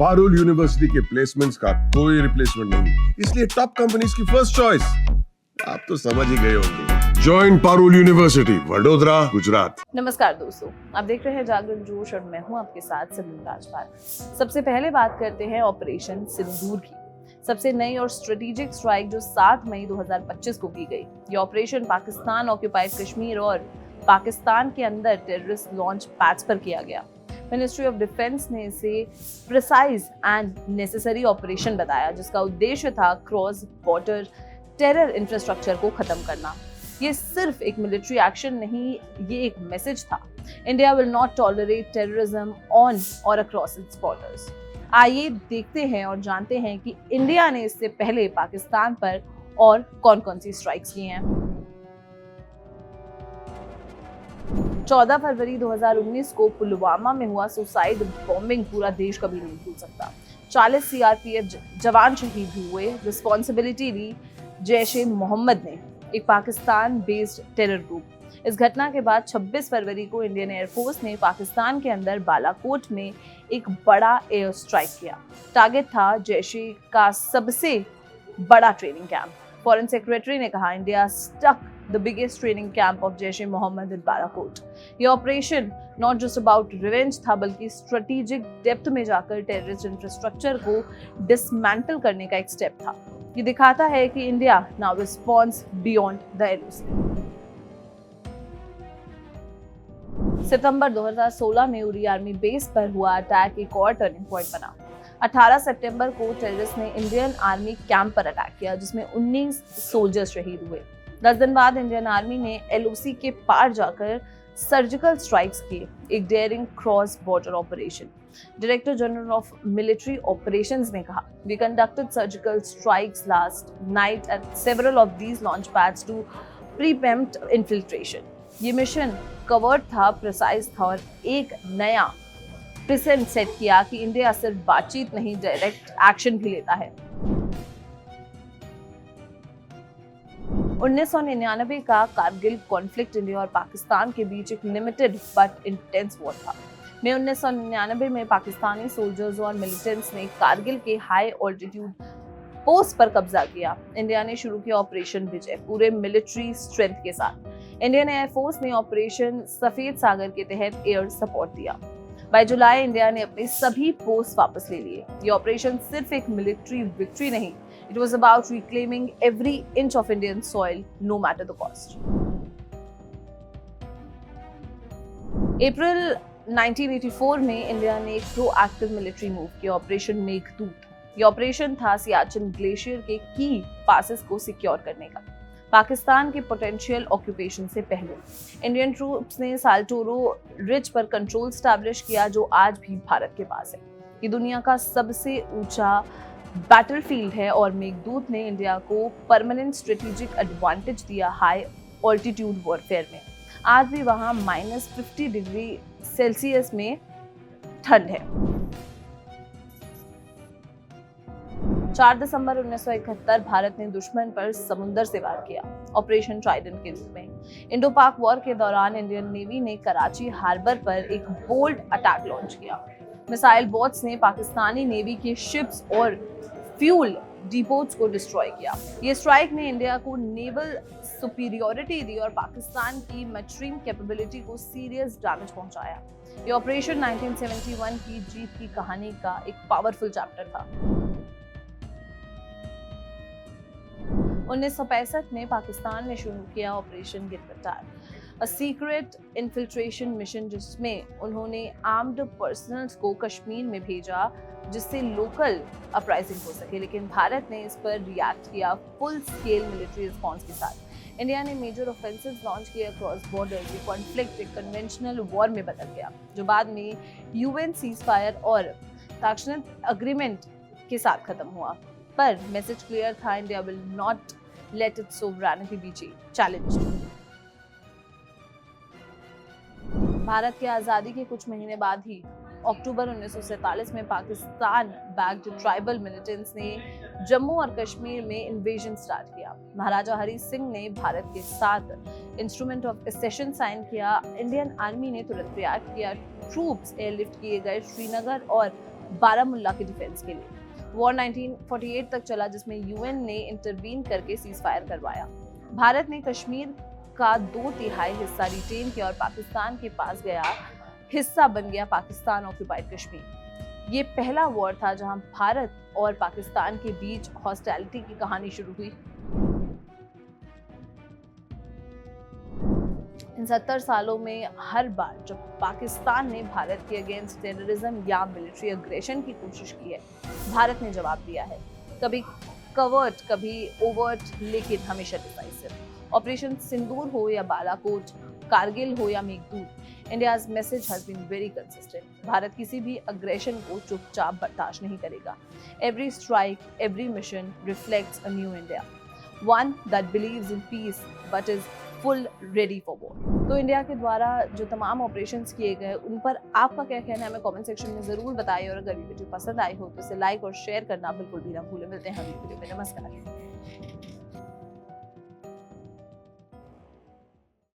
Parul university के placements का कोई रिप्लेसमेंट नहीं, इसलिए टॉप कंपनीज की फर्स्ट चॉइस। आप तो समझ ही गए होंगे। Join Parul university, Vadodara, Gujarat. नमस्कार दोस्तों, आप देख रहे हैं जागरण जोश और मैं हूं आपके साथ सिमरन राजपाल। सबसे पहले बात करते हैं ऑपरेशन सिंदूर की। सबसे नई और स्ट्रेटेजिक स्ट्राइक जो 7 मई 2025 को की गई। ये ऑपरेशन पाकिस्तान ऑक्यूपाइड कश्मीर और पाकिस्तान के अंदर टेररिस्ट लॉन्च पैड्स पर किया गया। मिनिस्ट्री ऑफ डिफेंस ने इसे प्रिसाइज एंड नेसेसरी ऑपरेशन बताया, जिसका उद्देश्य था क्रॉस बॉर्डर टेरर इंफ्रास्ट्रक्चर को खत्म करना। ये सिर्फ एक मिलिट्री एक्शन नहीं, ये एक मैसेज था। India will not tolerate terrorism on और अक्रॉस इट्स बॉर्डर्स। आइए देखते हैं और जानते हैं कि इंडिया ने इससे पहले पाकिस्तान पर और कौन-कौन सी स्ट्राइक्स की हैं। 14 फरवरी 2019 को पुलवामा में हुआ सुसाइड बॉम्बिंग पूरा देश कभी नहीं भूल सकता। 40 सीआरपीएफ जवान शहीद हुए। रिस्पॉन्सिबिलिटी ली जैश-ए-मोहम्मद ने, एक पाकिस्तान बेस्ड टेरर ग्रुप। इस घटना के बाद 26 फरवरी को इंडियन एयरफोर्स ने पाकिस्तान के अंदर बालाकोट में एक बड़ा एयर स्ट्राइक किया। टारगेट था जैश-ए का सबसे बड़ा ट्रेनिंग कैंप। फॉरेन सेक्रेटरी ने कहा, India stuck the biggest training camp of Jaish-e-Mohammed in Balakot. ये operation not just about revenge था, बल्कि स्ट्रेटेजिक डेप्थ में जाकर टेररिस्ट इंफ्रास्ट्रक्चर को डिसमेंटल करने का एक स्टेप था। ये दिखाता है कि India now response beyond the LOC. सितंबर 2016 में उरी आर्मी बेस पर हुआ अटैक एक और टर्निंग पॉइंट बना। 18 सितंबर को टेररिस्ट ने इंडियन आर्मी कैंप पर अटैक किया, जिसमें 19 सोल्जर्स शहीद हुए। 10 दिन बाद इंडियन आर्मी ने एलओसी के पार जाकर सर्जिकल स्ट्राइक्स किए, एक daring cross border operation. Director general of military operations ने कहा, we conducted surgical strikes last night at several of these launch pads to preempt infiltration. ये मिशन कवर्ड था, precise था और एक नया प्रेसेंट सेट किया कि इंडिया सिर्फ बातचीत नहीं, डायरेक्ट एक्शन भी लेता है। 1999 का कारगिल कॉन्फ्लिक्ट इंडिया और पाकिस्तान के बीच एक लिमिटेड बट इंटेंस वॉर था। मई 1999 में पाकिस्तानी सोल्जर्स और मिलिटेंट्स ने कारगिल के हाई ऑल्टीट्यूड पोस्ट पर कब्जा किया। इंडिया ने शुरू किया ऑपरेशन विजय पूरे मिलिट्री स्ट्रेंथ के साथ। इंडियन एयरफोर्स ने ऑपरेशन सफेद सागर के तहत एयर सपोर्ट दिया। बाय जुलाई इंडिया ने अपने सभी पोस्ट वापस ले लिए। ये ऑपरेशन सिर्फ एक मिलिट्री विक्ट्री नहीं, it was about reclaiming every inch of Indian soil, no matter the cost. अप्रैल 1984 में इंडिया ने एक प्रोएक्टिव मिलिट्री मूव किया, ऑपरेशन मेघदूत। ये ऑपरेशन था सियाचिन ग्लेशियर के की पासेस को सिक्योर करने का, पाकिस्तान के पोटेंशियल ऑक्यूपेशन से पहले। इंडियन ट्रूप्स ने साल्टोरो रिज पर कंट्रोल स्टैब्लिश किया, जो आज भी भारत के पास है। ये दुनिया का सबसे ऊंचा बैटलफील्ड है और मेघदूत ने इंडिया को परमानेंट स्ट्रेटेजिक एडवांटेज दिया हाई ऑल्टीट्यूड वॉरफेयर में। आज भी वहां -50 डिग्री सेल्सियस में ठंड है। 4 दिसंबर 1971 भारत ने दुश्मन पर समुद्र से वार किया, ऑपरेशन ट्राइडेंट के रूप में। इंडो पाक वॉर के दौरान इंडियन नेवी ने कराची हार्बर पर एक बोल्ड अटैक लॉन्च किया। मिसाइल बॉट्स ने पाकिस्तानी नेवी के शिप्स और फ्यूल डिपोट्स को डिस्ट्रॉय किया। ये स्ट्राइक ने इंडिया को नेवल सुपीरियरिटी दी और पाकिस्तान की मैरीटाइम कैपेबिलिटी को सीरियस डैमेज पहुंचाया। ये ऑपरेशन 1971 की जीत की कहानी का एक पावरफुल चैप्टर था। 1965 में पाकिस्तान ने शुरू किया ऑपरेशन गिरफ्तार, अ सीक्रेट इन्फिल्ट्रेशन मिशन, जिसमें उन्होंने आर्म्ड पर्सनल्स को कश्मीर में भेजा जिससे लोकल अपराइजिंग हो सके। लेकिन भारत ने इस पर रिएक्ट किया फुल स्केल मिलिट्री रिस्पॉन्स के साथ। इंडिया ने मेजर ऑफेंसिव लॉन्च किए अक्रॉस बॉर्डर। ये कॉन्फ्लिक्ट एक कन्वेंशनल वॉर में बदल गया, जो बाद में यूएन सीजफायर और ताशकंद एग्रीमेंट के साथ खत्म हुआ। पर मैसेज क्लियर था, India will not let it's sovereignty B challenged. Bharat की आज़ादी के कुछ महीने बाद ही अक्टूबर 1947 में पाकिस्तान बैक्ड ट्राइबल मिलिटेंट्स ने जम्मू और कश्मीर में इन्वेजन स्टार्ट किया। महाराजा हरी सिंह ने भारत के साथ इंस्ट्रूमेंट ऑफ एसेशन साइन किया। इंडियन आर्मी ने तुरंत रिएक्ट किया। ट्रूप्स एयरलिफ्ट किए गए, श्रीनगर और बारामुल्ला के डिफेंस के लिए। वॉर 1948 तक चला, जिसमें यूएन ने इंटरवीन करके सीज फायर करवाया। भारत ने कश्मीर का 2/3 हिस्सा रिटेन किया और पाकिस्तान के पास गया हिस्सा बन गया पाकिस्तान ऑक्यूपाइड कश्मीर। ये पहला वॉर था जहां भारत और पाकिस्तान के बीच हॉस्टिलिटी की कहानी शुरू हुई। इन 70 सालों में हर बार जब पाकिस्तान ने भारत के अगेंस्ट टेररिज्म या मिलिट्री अग्रेशन की कोशिश की है, भारत ने जवाब दिया है। कभी कवर्ट, कभी ओवर्ट, लेकिन हमेशा डिसाइसिव। ऑपरेशन सिंदूर हो या बालाकोट, कारगिल हो या Meghdoot, India's message has been very consistent. Bharat किसी भी अग्रेशन को चुपचाप बर्दाश्त नहीं करेगा। Every strike, every mission reflects a new India, one that believes in peace but is full ready for war. तो इंडिया के द्वारा जो तमाम ऑपरेशंस किए गए उन पर आपका क्या कहना है, हमें कमेंट सेक्शन में जरूर बताइए। और अगर ये वीडियो पसंद आई हो तो इसे लाइक और शेयर करना बिल्कुल भी ना भूलें। मिलते हैं अगली वीडियो में। नमस्कार।